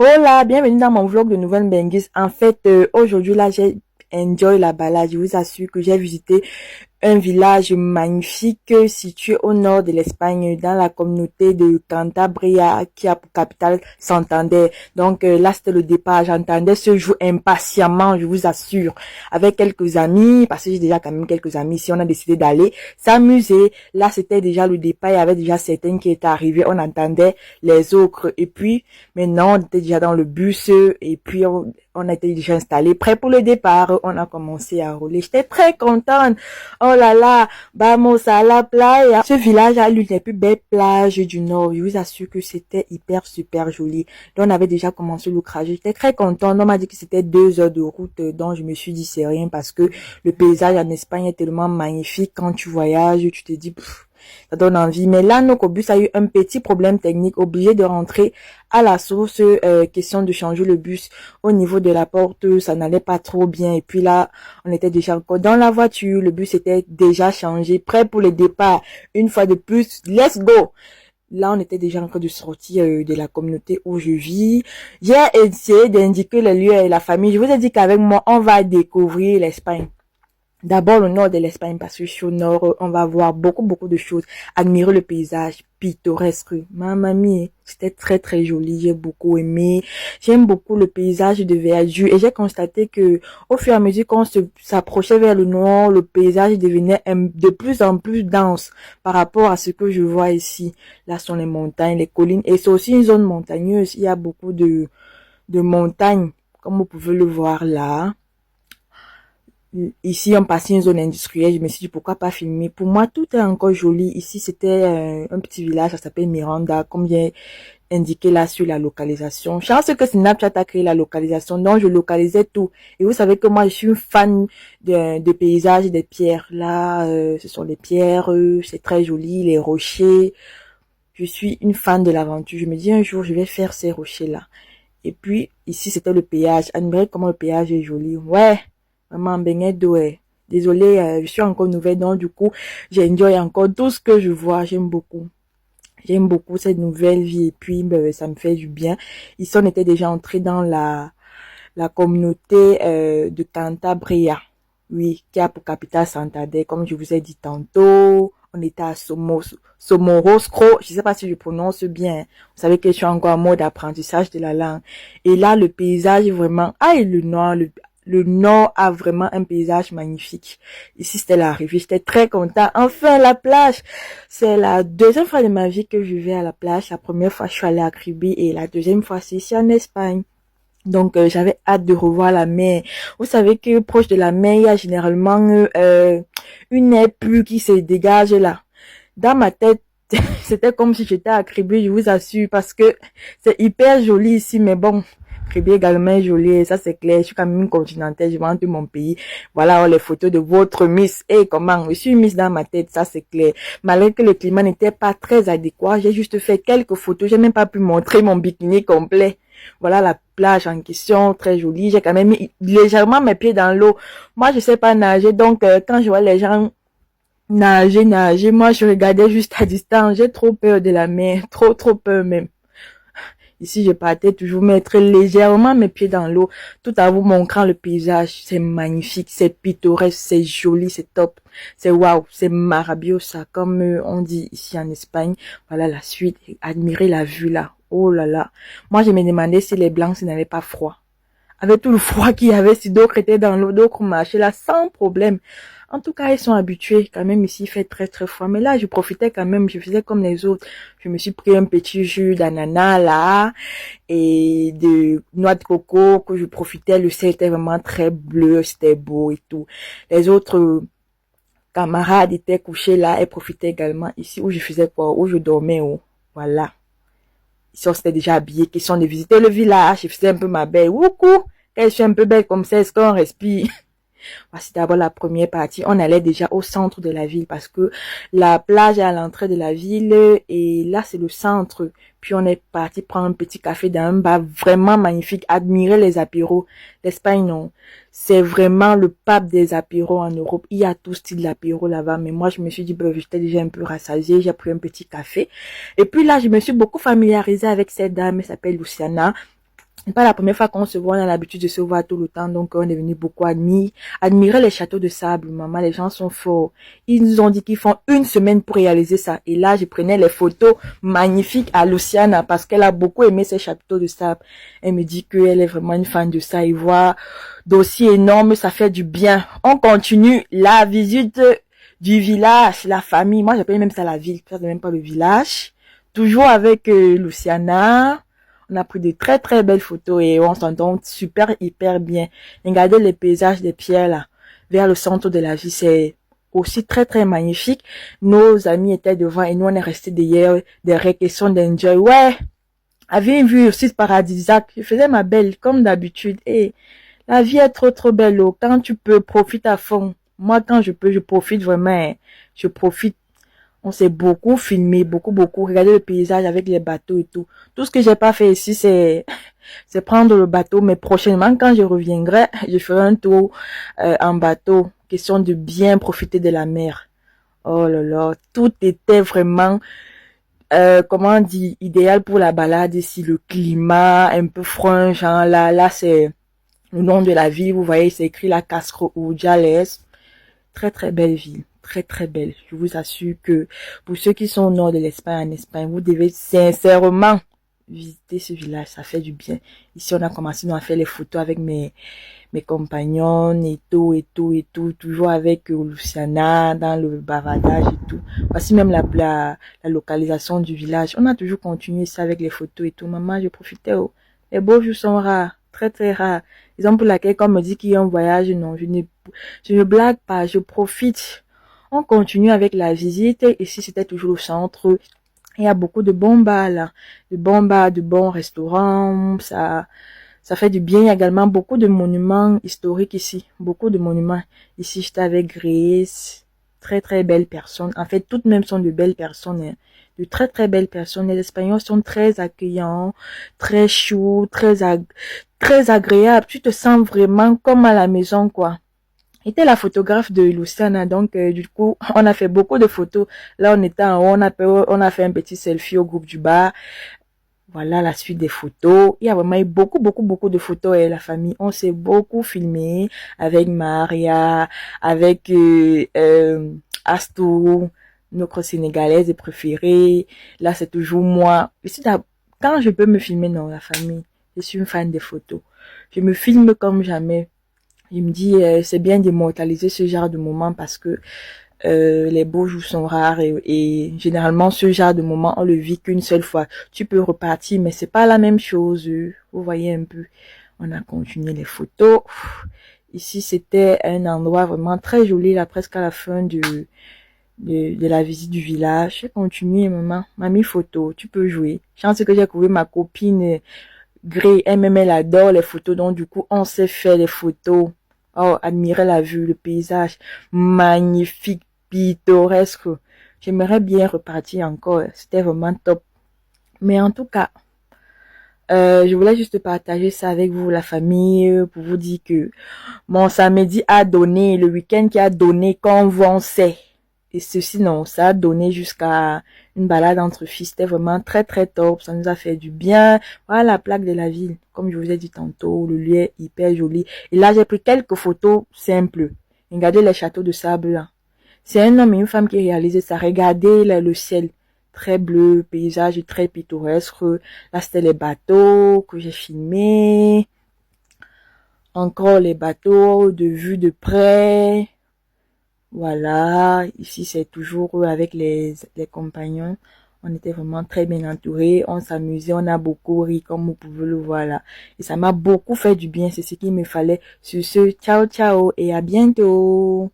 Hola, bienvenue dans mon vlog de Nouvelle Benguis. En fait, aujourd'hui là, j'ai enjoy la balade. Je vous assure que j'ai visité un village magnifique situé au nord de l'Espagne, dans la communauté de Cantabria, qui a pour capitale Santander. Donc là, c'était le départ. J'entendais ce jour impatiemment, je vous assure, avec quelques amis, parce que j'ai déjà quand même quelques amis ici. On a décidé d'aller s'amuser. Là, c'était déjà le départ. Il y avait déjà certains qui étaient arrivés. On entendait les autres. Et puis, maintenant, on était déjà dans le bus. Et puis, on était déjà installés, prêts pour le départ. On a commencé à rouler. J'étais très contente. Oh là là, vamos a la playa. Ce village a l'une des plus belles plages du Nord. Je vous assure que c'était hyper super joli. Donc on avait déjà commencé le trajet. J'étais très contente. On m'a dit que c'était 2 heures de route. Donc je me suis dit c'est rien parce que le paysage en Espagne est tellement magnifique. Quand tu voyages, tu te dis ça donne envie. Mais là, notre bus a eu un petit problème technique, obligé de rentrer à la source, question de changer le bus. Au niveau de la porte, ça n'allait pas trop bien. Et puis là, on était déjà encore dans la voiture, le bus était déjà changé, prêt pour le départ. Une fois de plus, let's go! Là, on était déjà en train de sortir de la communauté où je vis. J'ai essayé d'indiquer les lieux et la famille. Je vous ai dit qu'avec moi, on va découvrir l'Espagne. D'abord le nord de l'Espagne parce que je suis au nord, on va voir beaucoup de choses, admirer le paysage pittoresque. Mamma mia, c'était très très joli, j'ai beaucoup aimé. J'aime beaucoup le paysage de verdure et j'ai constaté que au fur et à mesure qu'on s'approchait vers le nord, le paysage devenait de plus en plus dense par rapport à ce que je vois ici. Là sont les montagnes, les collines et c'est aussi une zone montagneuse. Il y a beaucoup de montagnes comme vous pouvez le voir là. Ici, on passait une zone industrielle. Je me suis dit, pourquoi pas filmer? Pour moi, tout est encore joli. Ici, c'était un petit village, ça s'appelle Miranda, comme j'ai indiqué là sur la localisation. Chance que Snapchat a créé la localisation, donc je localisais tout. Et vous savez que moi, je suis une fan de paysages et des pierres. Là, ce sont les pierres, c'est très joli, les rochers. Je suis une fan de l'aventure. Je me dis, un jour, je vais faire ces rochers-là. Et puis, ici, c'était le péage. Admirez comment le péage est joli. Ouais, vraiment, baigné d'eau. Désolée, je suis encore nouvelle, donc du coup, j'enjoy encore tout ce que je vois. J'aime beaucoup. J'aime beaucoup cette nouvelle vie et puis, ça me fait du bien. Ici, on était déjà entré dans la communauté de Cantabria. Oui, qui a pour capitale Santander, comme je vous ai dit tantôt. On était à Somorosco, je sais pas si je prononce bien. Vous savez que je suis encore en mode apprentissage de la langue. Et là, le paysage est vraiment, et le nord a vraiment un paysage magnifique. Ici, c'était l'arrivée, j'étais très content. Enfin, la plage. C'est la deuxième fois de ma vie que je vais à la plage. La première fois, je suis allée à Kribi et la deuxième fois, c'est ici en Espagne. Donc, j'avais hâte de revoir la mer. Vous savez que proche de la mer, il y a généralement une air pure qui se dégage là. Dans ma tête, c'était comme si j'étais à Kribi, je vous assure, parce que c'est hyper joli ici, mais bon, Kribi également est joli, ça c'est clair. Je suis quand même une continentale, je vante mon pays. Voilà les photos de votre Miss. Et comment, je suis Miss dans ma tête, ça c'est clair. Malgré que le climat n'était pas très adéquat, j'ai juste fait quelques photos, j'ai même pas pu montrer mon bikini complet. Voilà la plage en question, très jolie. J'ai quand même mis légèrement mes pieds dans l'eau. Moi, je sais pas nager, donc quand je vois les gens nager, moi, je regardais juste à distance. J'ai trop peur de la mer, trop peur même. Ici, je partais toujours mettre légèrement mes pieds dans l'eau, tout à vous montrant le paysage. C'est magnifique, c'est pittoresque, c'est joli, c'est top. C'est waouh, c'est maravilloso, comme on dit ici en Espagne. Voilà la suite. Admirez la vue là. Oh là là. Moi, je me demandais si les Blancs n'avaient pas froid. Avec tout le froid qu'il y avait, si d'autres étaient dans l'eau, d'autres marchaient là sans problème. En tout cas, ils sont habitués. Quand même, ici, il fait très froid. Mais là, je profitais quand même. Je faisais comme les autres. Je me suis pris un petit jus d'ananas là et de noix de coco que je profitais. Le ciel était vraiment très bleu, c'était beau et tout. Les autres camarades étaient couchés là et profitaient également ici où je faisais quoi, où je dormais. Oh. Voilà. Ici, on s'était déjà habillés. Question de visiter le village. Je faisais un peu ma belle. Wouhou! Quand je suis un peu belle comme ça, est-ce qu'on respire? Voici d'abord la première partie. On allait déjà au centre de la ville parce que la plage est à l'entrée de la ville et là c'est le centre. Puis on est parti prendre un petit café dans un bar vraiment magnifique. Admirer les apéros. L'Espagne, non. C'est vraiment le pape des apéros en Europe. Il y a tout style d'apéro là-bas. Mais moi, je me suis dit, j'étais déjà un peu rassasiée. J'ai pris un petit café. Et puis là, je me suis beaucoup familiarisée avec cette dame. Elle s'appelle Luciana. C'est pas la première fois qu'on se voit, on a l'habitude de se voir tout le temps, donc on est venu beaucoup admirer les châteaux de sable. Maman, les gens sont forts. Ils nous ont dit qu'ils font une semaine pour réaliser ça. Et là, je prenais les photos magnifiques à Luciana parce qu'elle a beaucoup aimé ces châteaux de sable. Elle me dit qu'elle est vraiment une fan de ça. Et voir d'aussi énorme, ça fait du bien. On continue la visite du village, la famille. Moi, j'appelle même ça la ville, c'est même pas le village. Toujours avec Luciana. On a pris de très très belles photos et on s'entend super hyper bien. Regardez les paysages des pierres là, vers le centre de la ville, c'est aussi très très magnifique. Nos amis étaient devant et nous on est restés derrière question d'enjoy. Ouais, avait une vue aussi paradisiaque. Je faisais ma belle comme d'habitude. Et la vie est trop trop belle. Oh. Quand tu peux, profite à fond. Moi quand je peux, je profite vraiment. Je profite. On s'est beaucoup filmé, beaucoup regardé le paysage avec les bateaux et tout. Tout ce que j'ai pas fait ici, c'est prendre le bateau. Mais prochainement, quand je reviendrai, je ferai un tour en bateau. Question de bien profiter de la mer. Oh là là, tout était vraiment, comment on dit, idéal pour la balade ici. Le climat, un peu froid, genre là c'est le nom de la ville. Vous voyez, c'est écrit la Castro Urdiales. Très très belle ville, très très belle. Je vous assure que pour ceux qui sont au nord de l'Espagne, en Espagne, vous devez sincèrement visiter ce village, ça fait du bien. Ici, on a commencé à faire les photos avec mes compagnons et tout, toujours avec Luciana dans le bavardage et tout. Voici même la localisation du village. On a toujours continué ça avec les photos et tout. Maman, je profitais. Oh. Les beaux jours sont rares, très très rares. Raison pour laquelle, quand on me dit qu'il y a un voyage, non, je ne blague pas, je profite. On continue avec la visite. Ici, c'était toujours le centre. Il y a beaucoup de bons bars là, de bons restaurants. Ça fait du bien. Il y a également beaucoup de monuments historiques ici, beaucoup de monuments. Ici, j'étais avec Grace, très très belles personnes. En fait, toutes même sont de belles personnes, hein. De très très belles personnes. Les Espagnols sont très accueillants, très chauds, très agréables. Tu te sens vraiment comme à la maison, quoi. Était la photographe de Luciana, donc du coup, on a fait beaucoup de photos. Là, on était en haut, on a fait un petit selfie au groupe du bar. Voilà la suite des photos. Il y a vraiment eu beaucoup de photos et la famille. On s'est beaucoup filmé avec Maria, avec Astou, notre sénégalaise préférée. Là, c'est toujours moi. Quand je peux me filmer dans la famille, je suis une fan des photos. Je me filme comme jamais. Je me dis, c'est bien d'immortaliser ce genre de moment parce que les beaux jours sont rares et généralement ce genre de moment on le vit qu'une seule fois. Tu peux repartir mais c'est pas la même chose. Vous voyez un peu. On a continué les photos. Ici c'était un endroit vraiment très joli là, presque à la fin de la visite du village. J'ai continué, maman. Mamie photo, tu peux jouer. Chance que j'ai trouvé ma copine Grey. Elle-même elle adore les photos donc du coup on s'est fait les photos. Oh, admirer la vue, le paysage magnifique, pittoresque. J'aimerais bien repartir encore. C'était vraiment top. Mais en tout cas, je voulais juste partager ça avec vous, la famille, pour vous dire que mon samedi a donné, le week-end qui a donné, quand on sait. Et ceci, non, ça a donné jusqu'à une balade entre filles. C'était vraiment très, très top. Ça nous a fait du bien. Voilà la plaque de la ville. Comme je vous ai dit tantôt, le lieu est hyper joli. Et là, j'ai pris quelques photos simples. Regardez les châteaux de sable là. C'est un homme et une femme qui réalisent ça. Regardez là, le ciel. Très bleu, paysage très pittoresque. Là, c'était les bateaux que j'ai filmés. Encore les bateaux de vue de près. Voilà, ici c'est toujours avec les compagnons. On était vraiment très bien entourés, on s'amusait, on a beaucoup ri comme vous pouvez le voir là. Et ça m'a beaucoup fait du bien, c'est ce qu'il me fallait. Sur ce, ciao ciao et à bientôt.